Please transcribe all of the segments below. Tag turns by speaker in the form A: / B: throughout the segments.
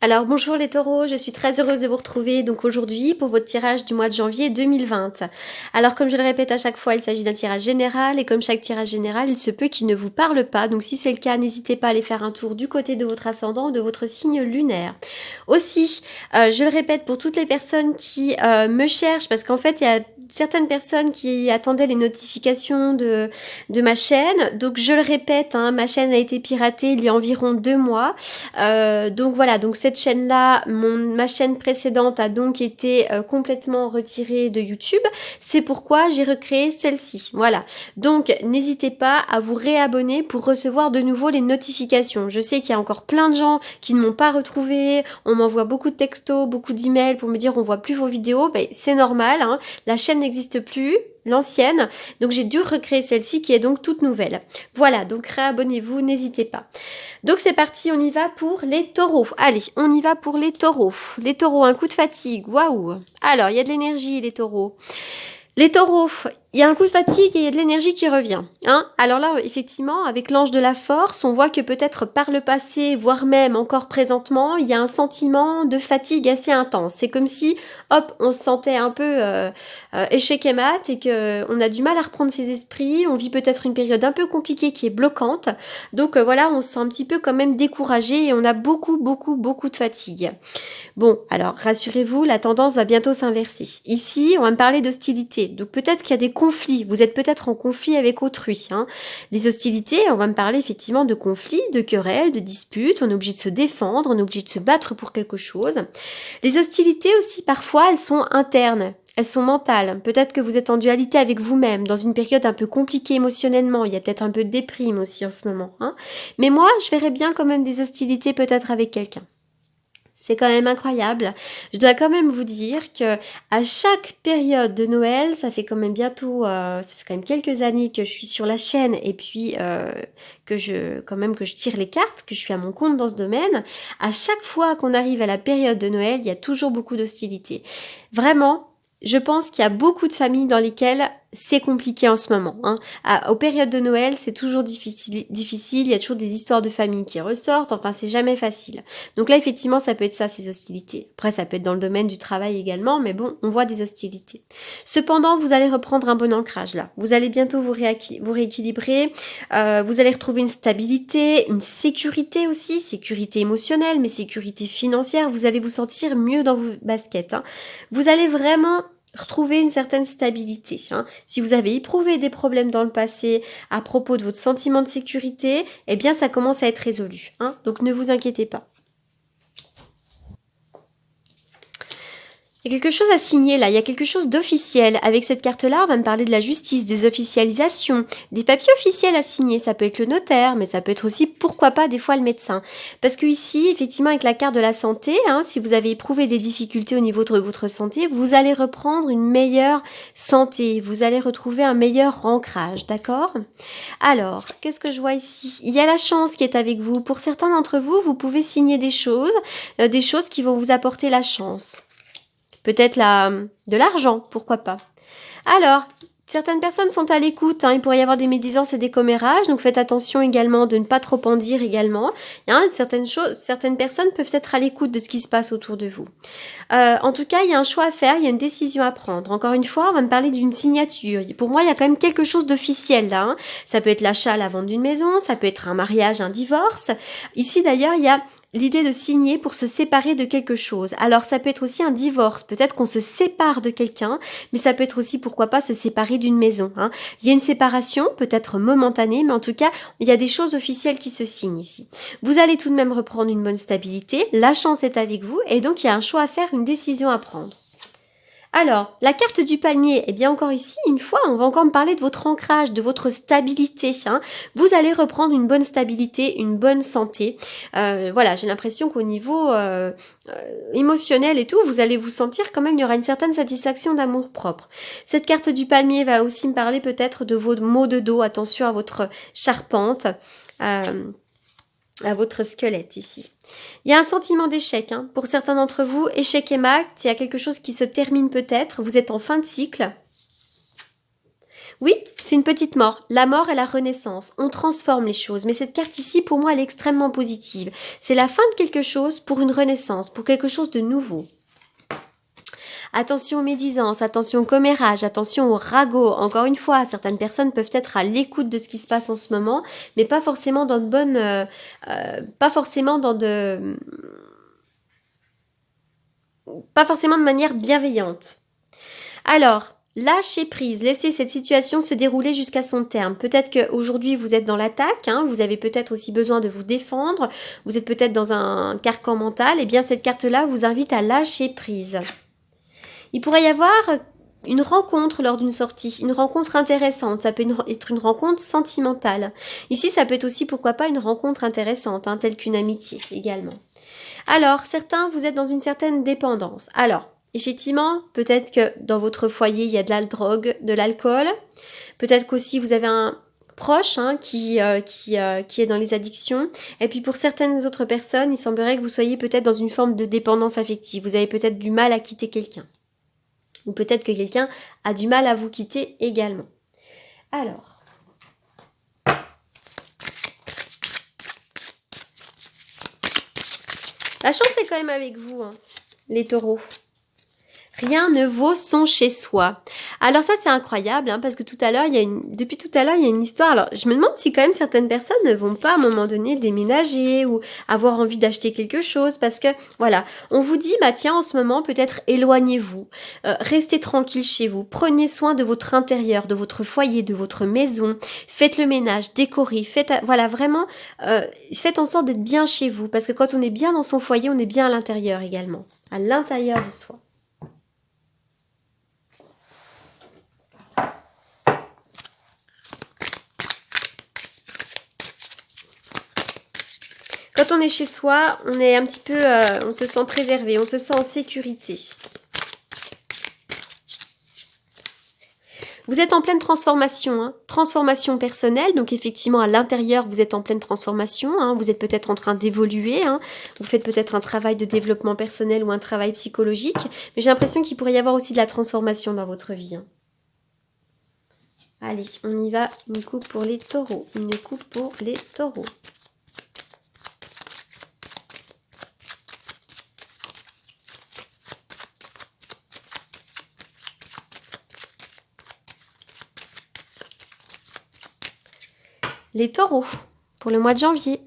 A: Alors bonjour les taureaux, je suis très heureuse de vous retrouver donc aujourd'hui pour votre tirage du mois de janvier 2020. Alors comme je le répète à chaque fois, il s'agit d'un tirage général et comme chaque tirage général, il se peut qu'il ne vous parle pas. Donc si c'est le cas, n'hésitez pas à aller faire un tour du côté de votre ascendant, de votre signe lunaire. Aussi, je le répète pour toutes les personnes qui me cherchent parce qu'en fait il y a certaines personnes qui attendaient les notifications de ma chaîne. Donc je le répète, hein, ma chaîne a été piratée il y a environ 2 mois. Donc voilà, donc cette chaîne-là, ma chaîne précédente a donc été complètement retirée de YouTube. C'est pourquoi j'ai recréé celle-ci. Voilà. Donc n'hésitez pas à vous réabonner pour recevoir de nouveau les notifications. Je sais qu'il y a encore plein de gens qui ne m'ont pas retrouvé. On m'envoie beaucoup de textos, beaucoup d'emails pour me dire on voit plus vos vidéos. Ben, c'est normal, hein. La chaîne n'existe plus. L'ancienne, donc j'ai dû recréer celle-ci qui est donc toute nouvelle. Voilà, donc réabonnez-vous, n'hésitez pas. Donc c'est parti, on y va pour les taureaux. Allez, on y va pour les taureaux. Les taureaux, un coup de fatigue, waouh. Alors, il y a de l'énergie les taureaux. Les taureaux, il y a un coup de fatigue et il y a de l'énergie qui revient. Hein. Alors là, effectivement, avec l'ange de la force, on voit que peut-être par le passé, voire même encore présentement, il y a un sentiment de fatigue assez intense. C'est comme si, hop, on se sentait un peu échec et mat et qu'on a du mal à reprendre ses esprits. On vit peut-être une période un peu compliquée qui est bloquante. Donc voilà, on se sent un petit peu quand même découragé et on a beaucoup de fatigue. Bon, alors rassurez-vous, la tendance va bientôt s'inverser. Ici, on va me parler d'hostilité. Donc peut-être qu'il y a des conflits. Vous êtes peut-être en conflit avec autrui. Hein. Les hostilités, on va me parler effectivement de conflits, de querelles, de disputes. On est obligé de se défendre, on est obligé de se battre pour quelque chose. Les hostilités aussi, parfois, elles sont internes. Elles sont mentales. Peut-être que vous êtes en dualité avec vous-même, dans une période un peu compliquée émotionnellement. Il y a peut-être un peu de déprime aussi en ce moment. Hein. Mais moi, je verrais bien quand même des hostilités peut-être avec quelqu'un. C'est quand même incroyable. Je dois quand même vous dire que à chaque période de Noël, ça fait quand même bientôt, ça fait quand même quelques années que je suis sur la chaîne et puis que je tire les cartes, que je suis à mon compte dans ce domaine. À chaque fois qu'on arrive à la période de Noël, il y a toujours beaucoup d'hostilité. Vraiment, je pense qu'il y a beaucoup de familles dans lesquelles c'est compliqué en ce moment. Hein. Aux périodes de Noël, c'est toujours difficile. Il y a toujours des histoires de famille qui ressortent. Enfin, c'est jamais facile. Donc là, effectivement, ça peut être ça, ces hostilités. Après, ça peut être dans le domaine du travail également, mais bon, on voit des hostilités. Cependant, vous allez reprendre un bon ancrage là. Vous allez bientôt vous rééquilibrer. Vous allez retrouver une stabilité, une sécurité aussi, sécurité émotionnelle, mais sécurité financière. Vous allez vous sentir mieux dans vos baskets. Hein. Vous allez vraiment retrouver une certaine stabilité. Hein. Si vous avez éprouvé des problèmes dans le passé à propos de votre sentiment de sécurité, eh bien ça commence à être résolu. Hein. Donc ne vous inquiétez pas. Il y a quelque chose à signer là, il y a quelque chose d'officiel. Avec cette carte-là, on va me parler de la justice, des officialisations, des papiers officiels à signer. Ça peut être le notaire, mais ça peut être aussi, pourquoi pas, des fois le médecin. Parce que ici, effectivement, avec la carte de la santé, hein, si vous avez éprouvé des difficultés au niveau de votre santé, vous allez reprendre une meilleure santé, vous allez retrouver un meilleur ancrage, d'accord ? Alors, qu'est-ce que je vois ici ? Il y a la chance qui est avec vous. Pour certains d'entre vous, vous pouvez signer des choses qui vont vous apporter la chance. Peut-être de l'argent, pourquoi pas. Alors, certaines personnes sont à l'écoute, hein, il pourrait y avoir des médisances et des commérages, donc faites attention également de ne pas trop en dire également. Hein, certaines personnes peuvent être à l'écoute de ce qui se passe autour de vous. En tout cas, il y a un choix à faire, il y a une décision à prendre. Encore une fois, on va me parler d'une signature. Pour moi, il y a quand même quelque chose d'officiel là. Hein. Ça peut être l'achat, la vente d'une maison, ça peut être un mariage, un divorce. Ici d'ailleurs, il y a l'idée de signer pour se séparer de quelque chose. Alors ça peut être aussi un divorce, peut-être qu'on se sépare de quelqu'un, mais ça peut être aussi, pourquoi pas, se séparer d'une maison. Hein. Il y a une séparation, peut-être momentanée, mais en tout cas, il y a des choses officielles qui se signent ici. Vous allez tout de même reprendre une bonne stabilité, la chance est avec vous, et donc il y a un choix à faire, une décision à prendre. Alors, la carte du palmier, eh bien encore ici, une fois, on va encore me parler de votre ancrage, de votre stabilité. Hein. Vous allez reprendre une bonne stabilité, une bonne santé. Voilà, j'ai l'impression qu'au niveau émotionnel et tout, vous allez vous sentir quand même, il y aura une certaine satisfaction d'amour propre. Cette carte du palmier va aussi me parler peut-être de vos maux de dos. Attention à votre charpente. À votre squelette ici. Il y a un sentiment d'échec. Hein. Pour certains d'entre vous, échec et mat, il y a quelque chose qui se termine peut-être. Vous êtes en fin de cycle. Oui, c'est une petite mort. La mort et la renaissance. On transforme les choses. Mais cette carte ici, pour moi, elle est extrêmement positive. C'est la fin de quelque chose pour une renaissance, pour quelque chose de nouveau. Attention aux médisances, attention au commérage, attention au ragot. Encore une fois, certaines personnes peuvent être à l'écoute de ce qui se passe en ce moment, mais pas forcément dans de bonnes... pas forcément de manière bienveillante. Alors, lâchez prise, laissez cette situation se dérouler jusqu'à son terme. Peut-être qu'aujourd'hui vous êtes dans l'attaque, vous avez peut-être aussi besoin de vous défendre, vous êtes peut-être dans un carcan mental, et bien cette carte-là vous invite à lâcher prise. Il pourrait y avoir une rencontre lors d'une sortie, une rencontre intéressante, ça peut être une rencontre sentimentale. Ici, ça peut être aussi, pourquoi pas, une rencontre intéressante, telle qu'une amitié également. Alors, certains, vous êtes dans une certaine dépendance. Alors, effectivement, peut-être que dans votre foyer, il y a de la drogue, de l'alcool. Peut-être qu'aussi, vous avez un proche qui est dans les addictions. Et puis, pour certaines autres personnes, il semblerait que vous soyez peut-être dans une forme de dépendance affective. Vous avez peut-être du mal à quitter quelqu'un. Ou peut-être que quelqu'un a du mal à vous quitter également. Alors, la chance est quand même avec vous, les taureaux. Rien ne vaut son chez soi. Alors ça, c'est incroyable, parce que depuis tout à l'heure, il y a une histoire. Alors, je me demande si quand même certaines personnes ne vont pas à un moment donné déménager ou avoir envie d'acheter quelque chose, parce que, voilà, on vous dit, tiens, en ce moment, peut-être éloignez-vous, restez tranquille chez vous, prenez soin de votre intérieur, de votre foyer, de votre maison, faites le ménage, décorez, faites en sorte d'être bien chez vous, parce que quand on est bien dans son foyer, on est bien à l'intérieur également, à l'intérieur de soi. Quand on est chez soi, on est un petit peu, on se sent préservé, on se sent en sécurité. Vous êtes en pleine transformation, transformation personnelle, donc effectivement à l'intérieur vous êtes en pleine transformation, vous êtes peut-être en train d'évoluer, vous faites peut-être un travail de développement personnel ou un travail psychologique, mais j'ai l'impression qu'il pourrait y avoir aussi de la transformation dans votre vie. Allez, on y va, une coupe pour les taureaux, une coupe pour les taureaux. Les taureaux, pour le mois de janvier.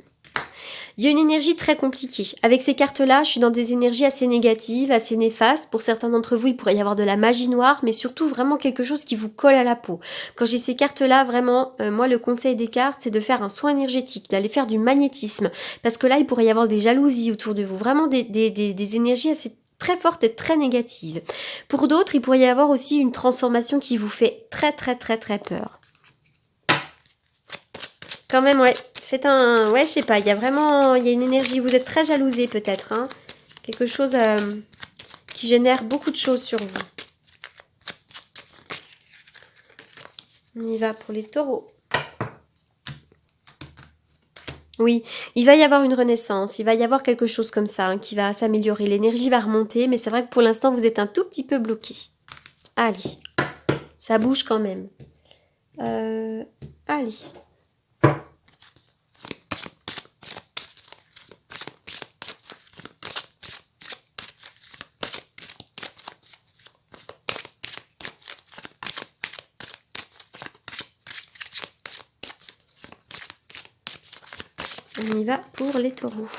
A: Il y a une énergie très compliquée. Avec ces cartes-là, je suis dans des énergies assez négatives, assez néfastes. Pour certains d'entre vous, il pourrait y avoir de la magie noire, mais surtout vraiment quelque chose qui vous colle à la peau. Quand j'ai ces cartes-là, vraiment, moi, le conseil des cartes, c'est de faire un soin énergétique, d'aller faire du magnétisme. Parce que là, il pourrait y avoir des jalousies autour de vous. Vraiment des énergies assez très fortes et très négatives. Pour d'autres, il pourrait y avoir aussi une transformation qui vous fait très, très, très, très peur. Quand même, ouais. Faites un... Ouais, je sais pas, il y a une énergie. Vous êtes très jalousé peut-être. Quelque chose qui génère beaucoup de choses sur vous. On y va pour les taureaux. Oui, il va y avoir une renaissance. Il va y avoir quelque chose comme ça qui va s'améliorer. L'énergie va remonter, mais c'est vrai que pour l'instant, vous êtes un tout petit peu bloqué. Allez. Ça bouge quand même. Allez. On y va pour les taureaux.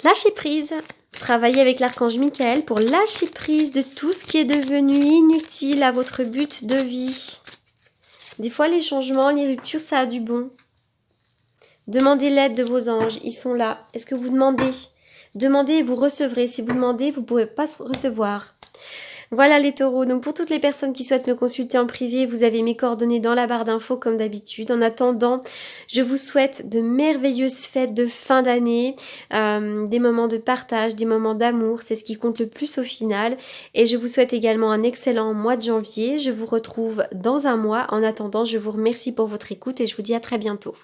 A: Lâchez prise. Travaillez avec l'archange Michael pour lâcher prise de tout ce qui est devenu inutile à votre but de vie. Des fois, les changements, les ruptures, ça a du bon. Demandez l'aide de vos anges. Ils sont là. Est-ce que vous demandez? Demandez et vous recevrez. Si vous demandez, vous ne pouvez pas recevoir. Voilà les taureaux, donc pour toutes les personnes qui souhaitent me consulter en privé, vous avez mes coordonnées dans la barre d'infos comme d'habitude. En attendant, je vous souhaite de merveilleuses fêtes de fin d'année, des moments de partage, des moments d'amour, c'est ce qui compte le plus au final. Et je vous souhaite également un excellent mois de janvier. Je vous retrouve dans un mois. En attendant, je vous remercie pour votre écoute et je vous dis à très bientôt.